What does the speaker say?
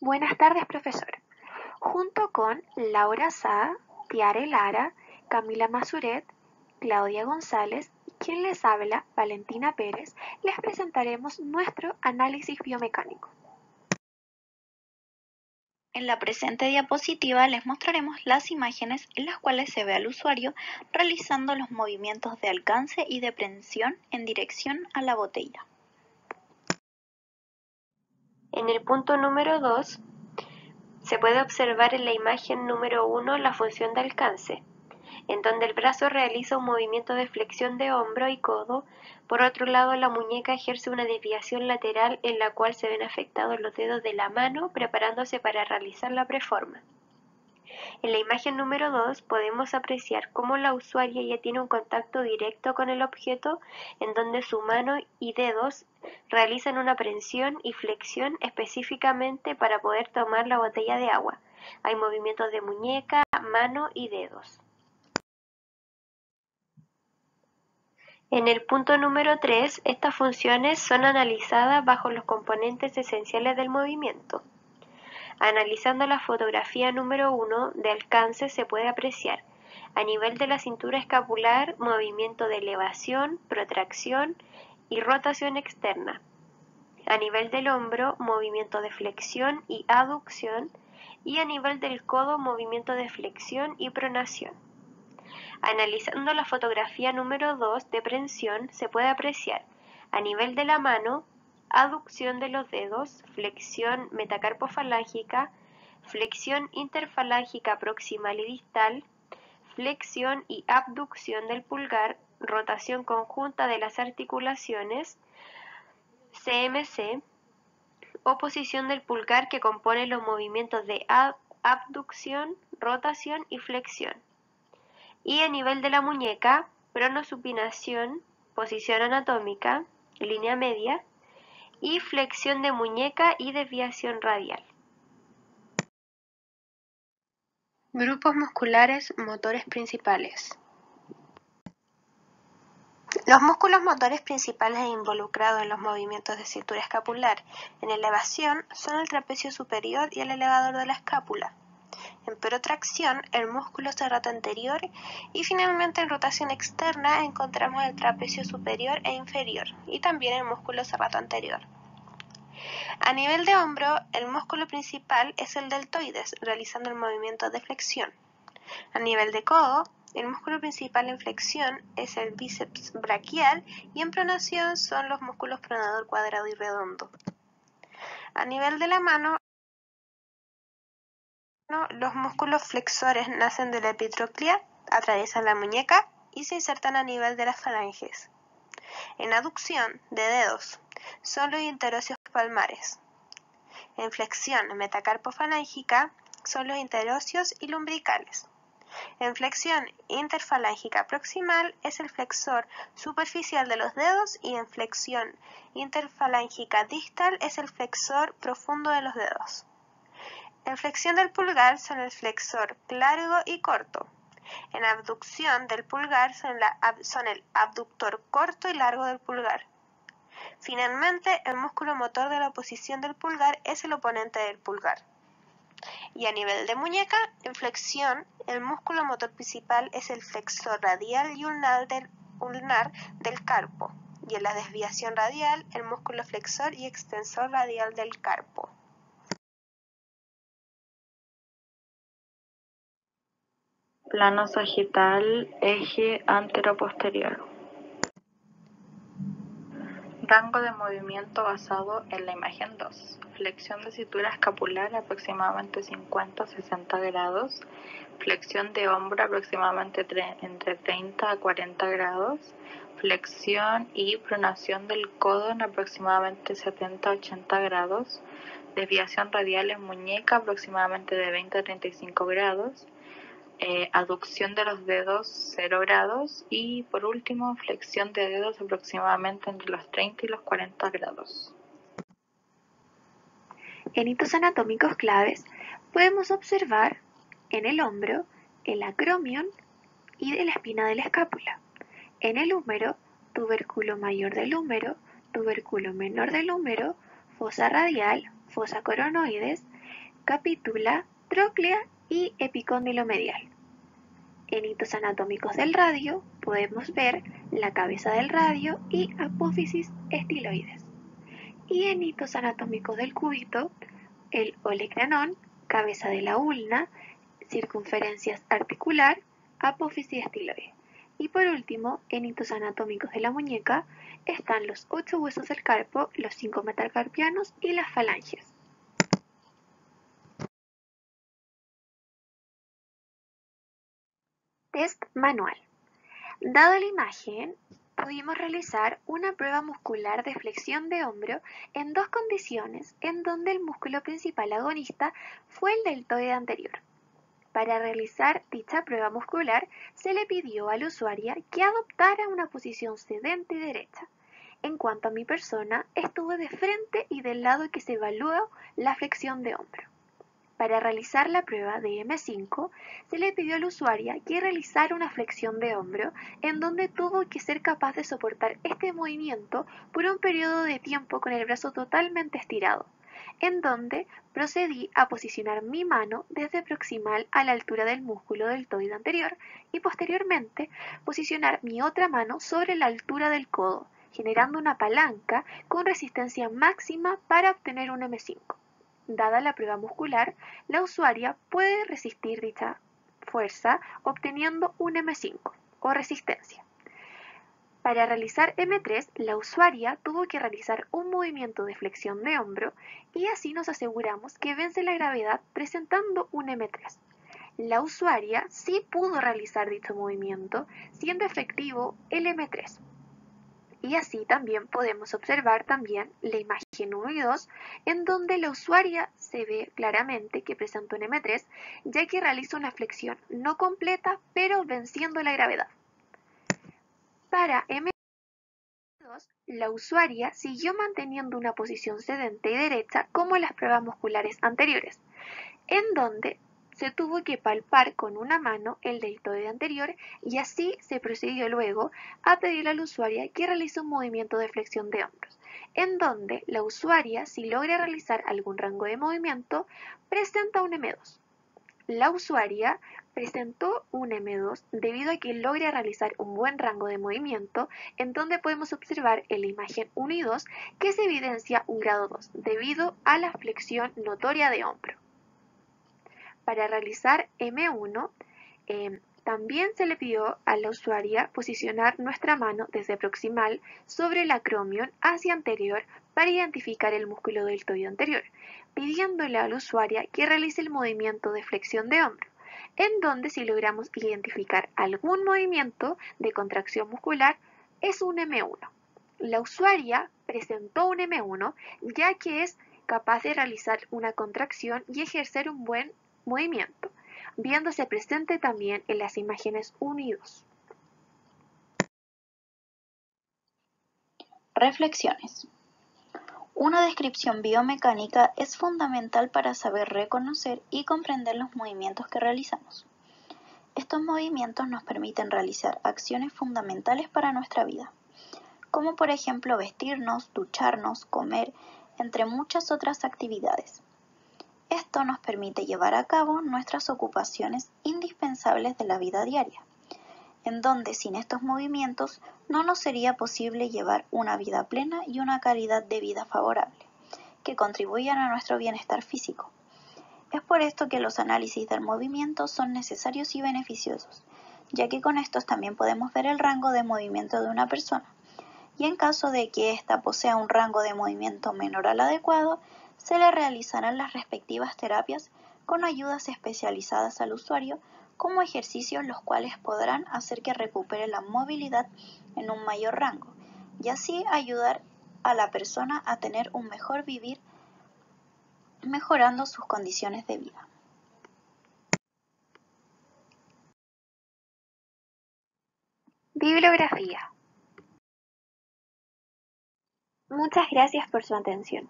Buenas tardes, profesor. Junto con Laura Sá, Tiare Lara, Camila Masuret, Claudia González y quien les habla, Valentina Pérez, les presentaremos nuestro análisis biomecánico. En la presente diapositiva les mostraremos las imágenes en las cuales se ve al usuario realizando los movimientos de alcance y de prensión en dirección a la botella. En el punto número 2 se puede observar en la imagen número 1 la función de alcance, en donde el brazo realiza un movimiento de flexión de hombro y codo. Por otro lado, la muñeca ejerce una desviación lateral en la cual se ven afectados los dedos de la mano preparándose para realizar la preforma. En la imagen número 2 podemos apreciar cómo la usuaria ya tiene un contacto directo con el objeto, en donde su mano y dedos realizan una prensión y flexión específicamente para poder tomar la botella de agua. Hay movimientos de muñeca, mano y dedos. En el punto número 3, estas funciones son analizadas bajo los componentes esenciales del movimiento. Analizando la fotografía número 1 de alcance se puede apreciar, a nivel de la cintura escapular, movimiento de elevación, protracción y rotación externa. A nivel del hombro, movimiento de flexión y aducción, y a nivel del codo, movimiento de flexión y pronación. Analizando la fotografía número 2 de prensión se puede apreciar, a nivel de la mano, aducción de los dedos, flexión metacarpofalángica, flexión interfalángica proximal y distal, flexión y abducción del pulgar, rotación conjunta de las articulaciones, CMC, oposición del pulgar que compone los movimientos de abducción, rotación y flexión. Y a nivel de la muñeca, pronosupinación, posición anatómica, línea media, y flexión de muñeca y desviación radial. Grupos musculares motores principales. Los músculos motores principales involucrados en los movimientos de cintura escapular en elevación son el trapecio superior y el elevador de la escápula. En protracción, el músculo serrato anterior, y finalmente en rotación externa encontramos el trapecio superior e inferior y también el músculo serrato anterior. A nivel de hombro, el músculo principal es el deltoides, realizando el movimiento de flexión. A nivel de codo, el músculo principal en flexión es el bíceps braquial y en pronación son los músculos pronador cuadrado y redondo. A nivel de la mano, los músculos flexores nacen de la epitroclea, atraviesan la muñeca y se insertan a nivel de las falanges. En aducción de dedos son los interóseos palmares. En flexión metacarpofalángica son los interóseos y lumbricales. En flexión interfalángica proximal es el flexor superficial de los dedos y en flexión interfalángica distal es el flexor profundo de los dedos. En flexión del pulgar son el flexor largo y corto. En abducción del pulgar son el abductor corto y largo del pulgar. Finalmente, el músculo motor de la oposición del pulgar es el oponente del pulgar. Y a nivel de muñeca, en flexión, el músculo motor principal es el flexor radial y ulnar del carpo. Y en la desviación radial, el músculo flexor y extensor radial del carpo. Plano sagital, eje antero-posterior. Rango de movimiento basado en la imagen 2. Flexión de cintura escapular aproximadamente 50-60 grados. Flexión de hombro aproximadamente entre 30 a 40 grados. Flexión y pronación del codo en aproximadamente 70-80 grados. Desviación radial en muñeca aproximadamente de 20 a 35 grados. Aducción de los dedos 0 grados y por último flexión de dedos aproximadamente entre los 30 y los 40 grados. En hitos anatómicos claves podemos observar en el hombro el acromion y de la espina de la escápula, en el húmero tubérculo mayor del húmero, tubérculo menor del húmero, fosa radial, fosa coronoides, capítula, tróclea y epicóndilo medial. En hitos anatómicos del radio podemos ver la cabeza del radio y apófisis estiloides. Y en hitos anatómicos del cúbito, el olecranón, cabeza de la ulna, circunferencias articular, apófisis estiloide. Y por último, en hitos anatómicos de la muñeca están los 8 huesos del carpo, los 5 metacarpianos y las falanges. Test manual. Dada la imagen, pudimos realizar una prueba muscular de flexión de hombro en dos condiciones en donde el músculo principal agonista fue el deltoide anterior. Para realizar dicha prueba muscular, se le pidió a la usuaria que adoptara una posición sedente y derecha. En cuanto a mi persona, estuve de frente y del lado que se evaluó la flexión de hombro. Para realizar la prueba de M5, se le pidió a la usuaria que realizara una flexión de hombro en donde tuvo que ser capaz de soportar este movimiento por un periodo de tiempo con el brazo totalmente estirado, en donde procedí a posicionar mi mano desde proximal a la altura del músculo deltoide anterior y posteriormente posicionar mi otra mano sobre la altura del codo, generando una palanca con resistencia máxima para obtener un M5. Dada la prueba muscular, la usuaria puede resistir dicha fuerza obteniendo un M5 o resistencia. Para realizar M3, la usuaria tuvo que realizar un movimiento de flexión de hombro y así nos aseguramos que vence la gravedad presentando un M3. La usuaria sí pudo realizar dicho movimiento, siendo efectivo el M3. Y así también podemos observar también la imagen 1 y 2, en donde la usuaria se ve claramente que presenta un M3, ya que realiza una flexión no completa, pero venciendo la gravedad. Para M2, la usuaria siguió manteniendo una posición sedente y derecha como en las pruebas musculares anteriores, en donde se tuvo que palpar con una mano el deltoide anterior y así se procedió luego a pedirle a la usuaria que realice un movimiento de flexión de hombros, en donde la usuaria, si logra realizar algún rango de movimiento, presenta un M2. La usuaria presentó un M2 debido a que logra realizar un buen rango de movimiento, en donde podemos observar en la imagen 1 y 2 que se evidencia un grado 2 debido a la flexión notoria de hombro. Para realizar M1, también se le pidió a la usuaria posicionar nuestra mano desde proximal sobre el acromion hacia anterior para identificar el músculo deltoide anterior, pidiéndole a la usuaria que realice el movimiento de flexión de hombro, en donde si logramos identificar algún movimiento de contracción muscular es un M1. La usuaria presentó un M1 ya que es capaz de realizar una contracción y ejercer un buen movimiento, viéndose presente también en las imágenes 1 y 2. Reflexiones. Una descripción biomecánica es fundamental para saber reconocer y comprender los movimientos que realizamos. Estos movimientos nos permiten realizar acciones fundamentales para nuestra vida, como por ejemplo vestirnos, ducharnos, comer, entre muchas otras actividades. Esto nos permite llevar a cabo nuestras ocupaciones indispensables de la vida diaria, en donde sin estos movimientos no nos sería posible llevar una vida plena y una calidad de vida favorable, que contribuyan a nuestro bienestar físico. Es por esto que los análisis del movimiento son necesarios y beneficiosos, ya que con estos también podemos ver el rango de movimiento de una persona, y en caso de que ésta posea un rango de movimiento menor al adecuado, se le realizarán las respectivas terapias con ayudas especializadas al usuario, como ejercicios los cuales podrán hacer que recupere la movilidad en un mayor rango, y así ayudar a la persona a tener un mejor vivir, mejorando sus condiciones de vida. Bibliografía. Muchas gracias por su atención.